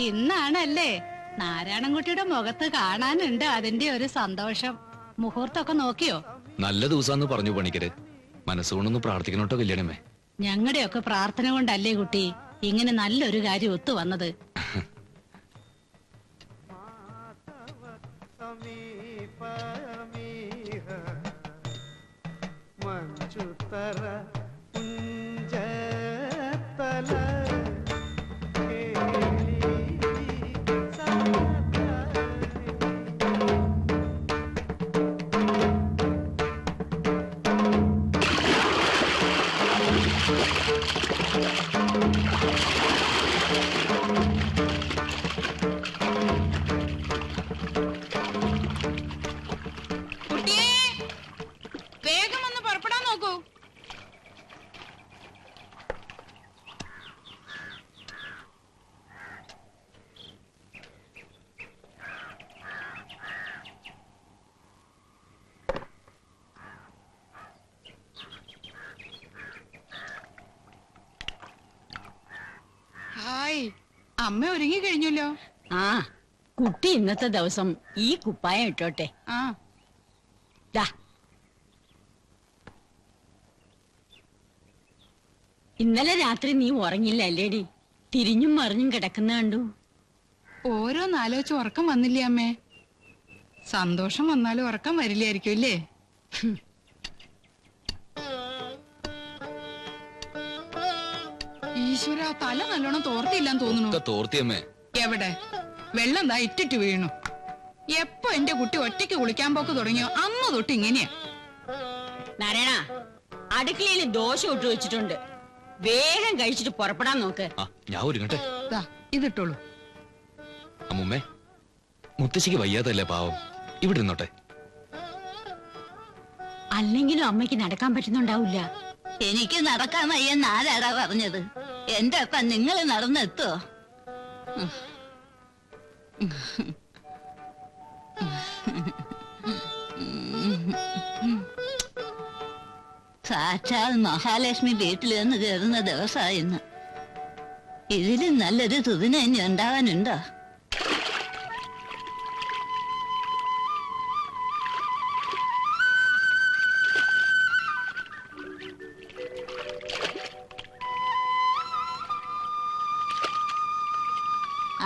ഇന്നാണല്ലേ നാരായണൻകുട്ടിയുടെ മുഖത്ത് കാണാനുണ്ട് അതിന്റെ ഒരു സന്തോഷം. മുഹൂർത്തൊക്കെ നോക്കിയോ? നല്ല ദിവസാന്ന് പറഞ്ഞു പണിക്കര്. മനസ്സുകൊണ്ടൊന്ന് പ്രാർത്ഥിക്കണോട്ടോ കല്യാണമേ. ഞങ്ങളുടെയൊക്കെ പ്രാർത്ഥന കൊണ്ടല്ലേ കുട്ടി ഇങ്ങനെ നല്ലൊരു കാര്യം ഒത്തു വന്നത്. അമ്മ ഒരുങ്ങി കഴിഞ്ഞല്ലോ. ആ കുട്ടി ഇന്നത്തെ ദിവസം ഈ കുപ്പായം ഇട്ടോട്ടെ. ഇന്നലെ രാത്രി നീ ഉറങ്ങില്ല അല്ലേടി? തിരിഞ്ഞും മറിഞ്ഞും കിടക്കുന്ന കണ്ടു. ഓരോന്നാലോചിച്ച് ഉറക്കം വന്നില്ലേ അമ്മേ? സന്തോഷം വന്നാലും ഉറക്കം വരില്ലായിരിക്കും അല്ലേ? ഈശ്വര, തല നല്ലോണം തോർത്തില്ലാന്ന് തോന്നുന്നു. എവിടെ വെള്ളം എന്താ ഇറ്റിട്ട് വീണു. എപ്പോ എന്റെ കുട്ടി ഒറ്റയ്ക്ക് കുളിക്കാൻ പോക്ക് തുടങ്ങിയോ അന്ന് തൊട്ട് ഇങ്ങനെയാ. നാരായണ, അടുക്കളയിൽ ദോശ ഇട്ട് വെച്ചിട്ടുണ്ട്, വേഗം കഴിച്ചിട്ട് പുറപ്പെടാൻ നോക്ക്. ഞാൻ ഒരുങ്ങട്ടെ. ഇതിട്ടോളൂ. അമ്മുമ്മേ, മുത്തശ്ശിക്ക് വയ്യാതല്ലേ പാവം, ഇവിടെ ഇരുന്നോട്ടെ. അല്ലെങ്കിലും അമ്മയ്ക്ക് നടക്കാൻ പറ്റുന്നുണ്ടാവില്ല. എനിക്ക് നടക്കാൻ വയ്യെന്ന് ആരാടാ പറഞ്ഞത്? എന്റെ അപ്പ നിങ്ങൾ നടന്നെത്തോ? സാക്ഷാൽ മഹാലക്ഷ്മി വീട്ടിൽ നിന്ന് കയറുന്ന ദിവസമായിന്ന്. ഇതിലും നല്ലൊരു സുദിനം ഇനി ഉണ്ടാവാനുണ്ടോ?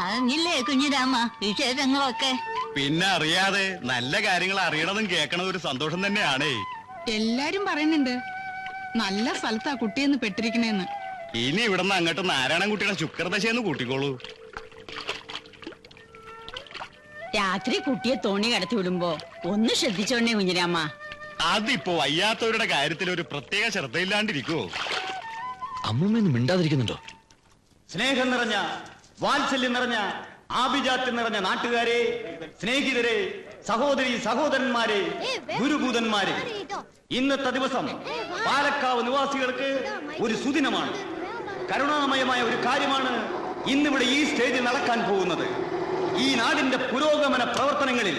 അറിഞ്ഞില്ലേ കുഞ്ഞിരാമ വിശേഷങ്ങളൊക്കെ? പിന്നെ അറിയാതെ, നല്ല കാര്യങ്ങൾ അറിയണതും കേൾക്കണതും ഒരു സന്തോഷം തന്നെയാണേ. എല്ലാരും പറയുന്നുണ്ട് നല്ല സ്ഥലത്താ കുട്ടിയെന്ന് പെട്ടിരിക്കണേന്ന്. ഇനി ഇവിടുന്ന് അങ്ങോട്ട് നാരായണൻകുട്ടിയുടെ ശുക്രദശയെന്ന് കൂട്ടിക്കോളൂ. രാത്രി കുട്ടിയെ തോണി കടത്തി വിടുമ്പോ ഒന്ന് ശ്രദ്ധിച്ചോണ്ടേ കുഞ്ഞിരാമ. അതിപ്പോ വയ്യാത്തവരുടെ കാര്യത്തിൽ ഒരു പ്രത്യേക ശ്രദ്ധയില്ലാണ്ടിരിക്കുവോ? അമ്മൂമ്മയൊന്നും മിണ്ടാതിരിക്കുന്നുണ്ടോ? സ്നേഹം നിറഞ്ഞ, വാത്സല്യം നിറഞ്ഞ, ആഭിജാത്യം നിറഞ്ഞ നാട്ടുകാരെ, സ്നേഹിതരെ, സഹോദരി സഹോദരന്മാരെ, ഗുരുഭൂതന്മാരെ, ഇന്നത്തെ ദിവസം പാലക്കാവ് നിവാസികൾക്ക് ഒരു സുദിനമാണ്. കരുണാമയമായ ഒരു കാര്യമാണ് ഇന്നിവിടെ ഈ സ്റ്റേജിൽ നടക്കാൻ പോകുന്നത്. ഈ നാടിന്റെ പുരോഗമന പ്രവർത്തനങ്ങളിൽ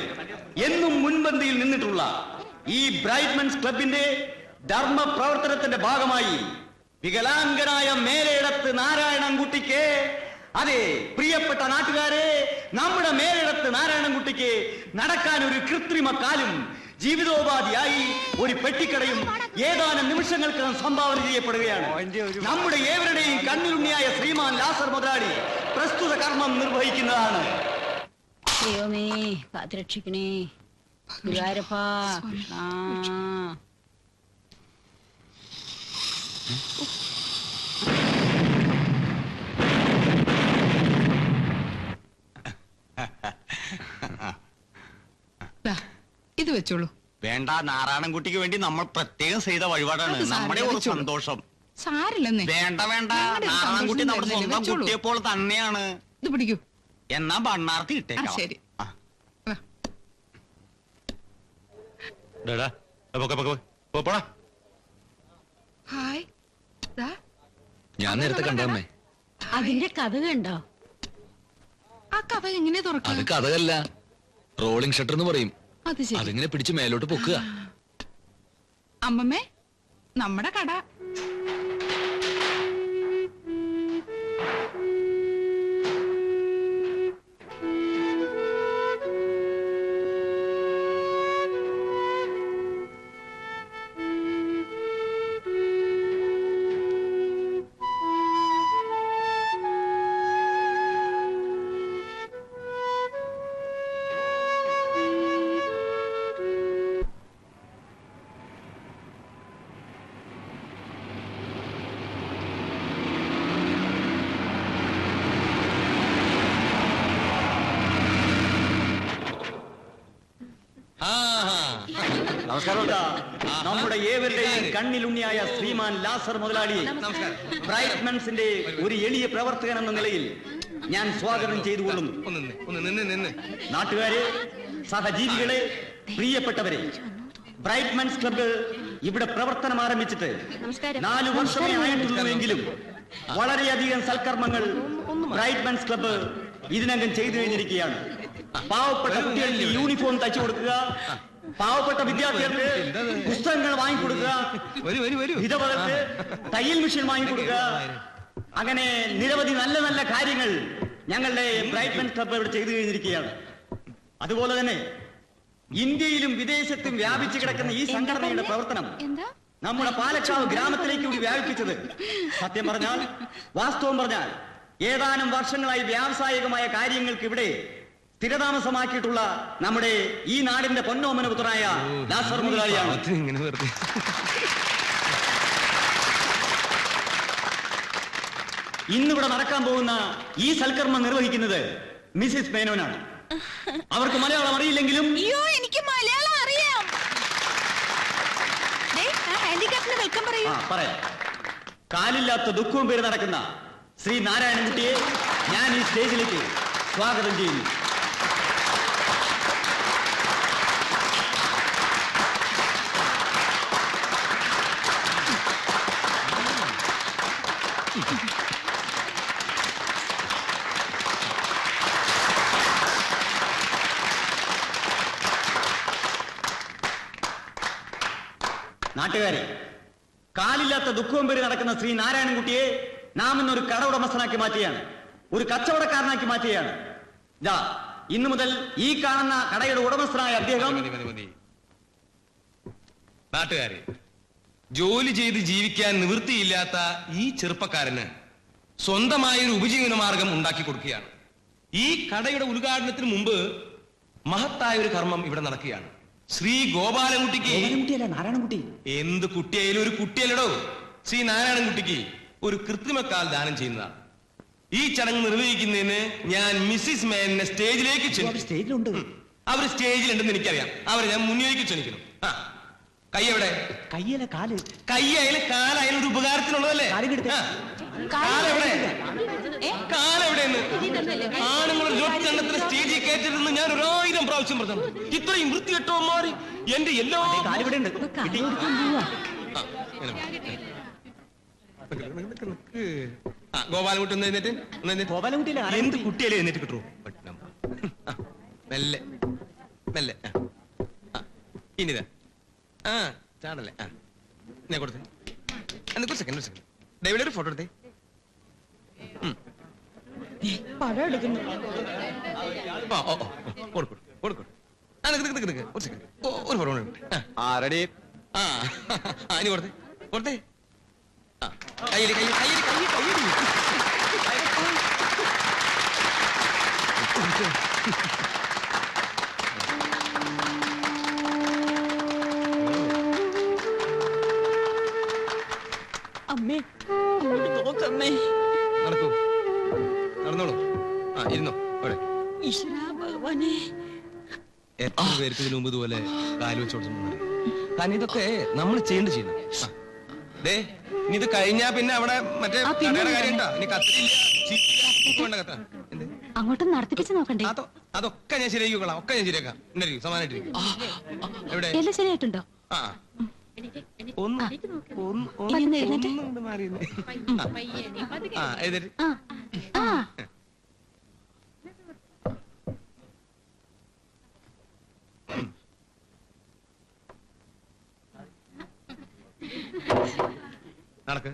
എന്നും മുൻപന്തിയിൽ നിന്നിട്ടുള്ള ഈ ബ്രൈറ്റ്മെൻസ് ക്ലബിന്റെ ധർമ്മ പ്രവർത്തനത്തിന്റെ ഭാഗമായി വികലാംഗനായ മേലേടത്ത് നാരായണൻകുട്ടിക്ക് അതെ പ്രിയപ്പെട്ട നാട്ടുകാരെ, നമ്മുടെ മേലിടത്ത് നാരായണൻകുട്ടിക്ക് നടക്കാൻ ഒരു കൃത്രിമ കാലും ജീവിതോപാധിയായി ഒരു പെട്ടിക്കടയും ഏതാനും നിമിഷങ്ങൾക്കകം സംഭാവന ചെയ്യപ്പെടുകയാണ്. നമ്മുടെ ഏവരുടെയും കണ്ണിലുണ്ണിയായ ശ്രീമാൻ ലാസർ മുതലാളി പ്രസ്തുത കർമ്മം നിർവഹിക്കുന്നതാണ്. ദൈവമേ കാത്തുരക്ഷിക്കണേ ഗുരുവായൂരപ്പാ. ഇത് വെച്ചോളൂ. വേണ്ട, നാരായണൻകുട്ടിക്ക് വേണ്ടി നമ്മൾ പ്രത്യേകം ചെയ്ത വഴിപാടാണ്. നമ്മുടെ ഒരു സന്തോഷം. സാരില്ലെന്നേ. വേണ്ട വേണ്ട, നാരായണൻകുട്ടി നമ്മുടെ സ്വന്തം കുട്ടിയെപ്പോൾ തന്നെയാണ്. ഇത് പിടിക്കൂ. എന്നാ ബണ്ണാർത്തി ഇട്ടേക്കാം. ശരി. ഹായ്. ഞാൻ നേരത്തെ കണ്ടമ്മേ. അതിന്റെ കഥ കണ്ടോ? ആ കഥ എങ്ങനെ തുറക്കാം? അത് കഥകല്ല, റോളിംഗ് ഷട്ടർ എന്ന് പറയും. അത് ശരി. അതിങ്ങനെ പിടിച്ച് മേലോട്ട് പൊക്കുക. അമ്മമ്മേ, നമ്മുടെ കട. നമസ്കാരം. നമ്മുടെ ഏവരുടെയും കണ്ണിലുണ്ണിയായ ശ്രീമാൻ ലാസർ മുതലാളിയെ ബ്രൈറ്റ്മെൻസിന്റെ ഒരു എളിയ പ്രവർത്തകൻ എന്ന നിലയിൽ ഞാൻ സ്വാഗതം ചെയ്തുകൊള്ളുന്നു. നാട്ടുകാരെ, സഹജീവികളെ, പ്രിയപ്പെട്ടവരെ, ബ്രൈറ്റ്മെൻസ് ക്ലബ്ബ് ഇവിടെ പ്രവർത്തനം ആരംഭിച്ചിട്ട് 4 വർഷമേ ആയിട്ടുള്ളൂവെങ്കിലും വളരെയധികം സൽക്കർമ്മങ്ങൾ ബ്രൈറ്റ്മെൻസ് ക്ലബ്ബ് ഇതിനകം ചെയ്തു കഴിഞ്ഞിരിക്കുകയാണ്. പാവപ്പെട്ട കുട്ടികൾക്ക് യൂണിഫോം തയ്ച്ചു കൊടുക്കുക, പാവപ്പെട്ട വിദ്യാർത്ഥികൾക്ക് പുസ്തകങ്ങൾ വാങ്ങിക്കൊടുക്കുക, വിധവകൾക്ക് തയ്യൽ മെഷീൻ വാങ്ങിക്കൊടുക്കുക, അങ്ങനെ നിരവധി നല്ല നല്ല കാര്യങ്ങൾ ഞങ്ങളുടെ ബ്രൈറ്റ്മെൻസ് ക്ലബ്ബ് ഇവിടെ ചെയ്തു കഴിഞ്ഞിരിക്കുകയാണ്. അതുപോലെ തന്നെ ഇന്ത്യയിലും വിദേശത്തും വ്യാപിച്ചു കിടക്കുന്ന ഈ സംഘടനയുടെ പ്രവർത്തനം നമ്മുടെ പാലക്കാവ് ഗ്രാമത്തിലേക്ക് കൂടി വ്യാപിപ്പിച്ചത് സത്യം പറഞ്ഞാൽ, വാസ്തവം പറഞ്ഞാൽ, ഏതാനും വർഷങ്ങളായി വ്യാവസായികമായ കാര്യങ്ങൾക്ക് ഇവിടെ സ്ഥിരതാമസമാക്കിയിട്ടുള്ള നമ്മുടെ ഈ നാടിന്റെ പൊന്നോമന പുത്രനായ ലാസർ മുതലാളിയാണ്. ഇന്നിവിടെ നടക്കാൻ പോകുന്ന ഈ സൽക്കർമ്മം നിർവഹിക്കുന്നത് മിസ്സിസ് മേനോനാണ്. അവർക്ക് മലയാളം അറിയില്ലെങ്കിലും എനിക്ക് മലയാളം അറിയാം. പറയാം. കാലില്ലാത്ത ദുഃഖവും പേര് നടക്കുന്ന ശ്രീ നാരായണൻകുട്ടിയെ ഞാൻ ഈ സ്റ്റേജിലേക്ക് സ്വാഗതം ചെയ്യുന്നു. നാട്ടുകാരെ, കാലില്ലാത്ത ദുഃഖവും പേര് നടക്കുന്ന ശ്രീ നാരായണൻകുട്ടിയെ നാം ഇന്നൊരു കട ഉടമസ്ഥനാക്കി മാറ്റുകയാണ്, ഒരു കച്ചവടക്കാരനാക്കി മാറ്റുകയാണ്. ഇതാ ഇന്നു മുതൽ ഈ കാണുന്ന കടയുടെ ഉടമസ്ഥനായ അദ്ദേഹം. നാട്ടുകാരെ, ജോലി ചെയ്ത് ജീവിക്കാൻ നിവൃത്തിയില്ലാത്ത ഈ ചെറുപ്പക്കാരന് സ്വന്തമായൊരു ഉപജീവന മാർഗം ഉണ്ടാക്കി കൊടുക്കുകയാണ്. ഈ കടയുടെ ഉദ്ഘാടനത്തിന് മുമ്പ് മഹത്തായ ഒരു കർമ്മം ഇവിടെ നടക്കുകയാണ്. ശ്രീ ഗോപാലൻകുട്ടിക്ക്, നാരായണൻകുട്ടി എന്ത് കുട്ടിയായാലും ഒരു കുട്ടിയല്ലടോ, ശ്രീ നാരായണൻകുട്ടിക്ക് ഒരു കൃത്രിമക്കാൽ ദാനം ചെയ്യുന്നതാണ്. ഈ ചടങ്ങ് നിർവഹിക്കുന്നതിന് ഞാൻ മിസ്സിസ് മേനെ സ്റ്റേജിലേക്ക് ക്ഷണിക്കുന്നു. അവർ സ്റ്റേജിലുണ്ടെന്ന് എനിക്കറിയാം. അവരെ ഞാൻ മുന്നിലേക്ക് ക്ഷണിക്കുന്നു. കൈ എവിടെ? കയ്യിലെ കാല്. കൈയായാലും കാലായാലും ഒരു ഉപകാരത്തിനുള്ളതല്ലേ? കാലെവിടെ? കാലെവിടെയെന്ന് ആണുങ്ങളൊരു ഒറ്റെണ്ണത്തിന് സ്റ്റേജിൽ കയറ്റരുതെന്ന് ഞാൻ 1000 പ്രാവശ്യം പറഞ്ഞു. ഇത്രയും വൃത്തികെട്ടോ മാറി എന്റെ എല്ലാ ഗോപാലൻകുട്ടി ഒന്ന് എഴുന്നേറ്റ്. എന്ത് കുട്ടിയല്ലേ എഴുന്നേറ്റ് കിട്ടുമോ? മെല്ലെ മെല്ലെ. ഇനിതാ ചാടല്ലേ. ഞാൻ കൊടുത്തേ. ഒരു സെക്കൻഡ് ഡേവിഡ് ഒരു ഫോട്ടോ എടുത്തേ. പടം എടുക്കുന്നു. ഒരു ഫോട്ടോ ആരടി ഇനി കൊടുത്തേ കൊടുത്തേ കയ്യടി കയ്യടി കയ്യടി കയ്യടി അമ്മേ നോക്കമ്മേ. നടക്കൂ നടന്നോളൂ. ഇരുന്നോ അവിടെ. ഈശ്വരാ ഭഗവാനെ, എത്ര പേർക്ക് ഇതിനു മുമ്പ് ഇതുപോലെ കാല് വെച്ചോടുന്നു. കാരണം ഇതൊക്കെ നമ്മൾ ചെയ്യേണ്ട ചെയ്യണം. ദേ ഇനി ഇത് കഴിഞ്ഞാ പിന്നെ അവിടെ മറ്റേ കാര്യം ഉണ്ടോ? ഇനി കത്തില്ല കത്ത എന്ത് അങ്ങോട്ടും നടത്തിപ്പിച്ച് നോക്കണ്ടേ? അതൊക്കെ ഞാൻ ശരിയാക്കിക്കോളാം. ഒക്കെ ഞാൻ ശരിയാക്കാം. സമാനായിട്ടിരിക്കും. എവിടെ എല്ലാം ശരിയായിട്ടുണ്ടോ? ആ ഒന്ന് മാറി എഴുതേറ്റ് നടക്ക്.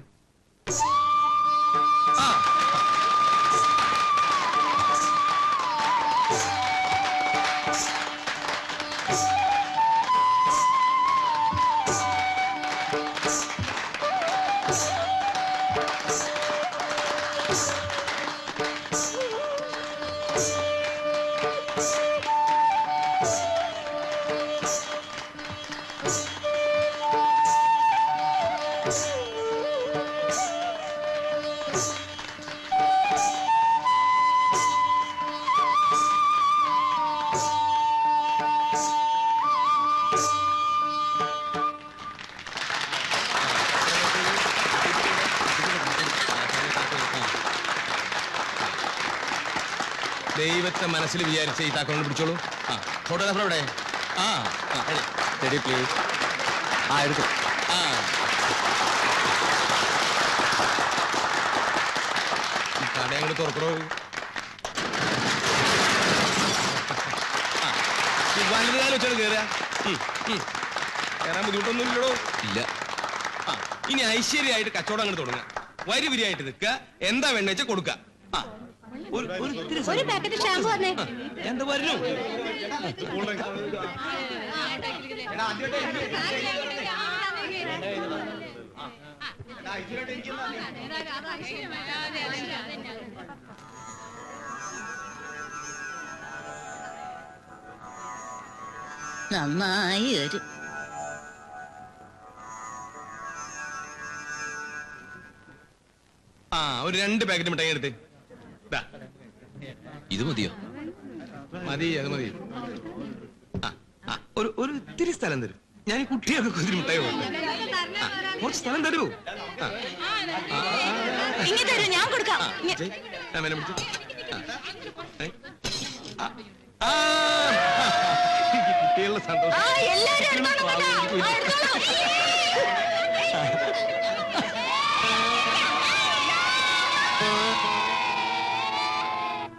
ദൈവത്തെ മനസ്സിൽ വിചാരിച്ച ഈ താക്കോണ്ട് പിടിച്ചോളൂ. ഫോട്ടോഗ്രാഫർ എവിടെ? പ്ലീസ്. എടുത്തു. കട അങ്ങോട്ട് തുറക്കണോ? വലുതുകാലം വെച്ചാണ് കയറുക. കയറാൻ ബുദ്ധിമുട്ടൊന്നും ഇല്ലടോ. ഇല്ല. ഇനി ഐശ്വര്യമായിട്ട് കച്ചവടം അങ്ങോട്ട് തുടങ്ങുക. വരി വരിയായിട്ട് നിൽക്കുക. എന്താ വേണ്ട വെച്ചാൽ കൊടുക്കുക. ഒരു പാക്കറ്റ് ഷാമ്പു വന്നേ. എന്താ പറഞ്ഞു? നന്നായി വരും. ഒരു 2 പാക്കറ്റ് മിഠായി എടുത്ത്. ഇത് മതിയോ? മതി, അത് മതി. ഒരു ഇത്തിരി സ്ഥലം തരും. ഞാൻ ഈ കുട്ടിയൊക്കെ കുതിരി മിഠായി കുറച്ച് സ്ഥലം തരൂ. ഞാൻ കൊടുക്കാം. കുട്ടികളുടെ സന്തോഷം. എല്ലാരും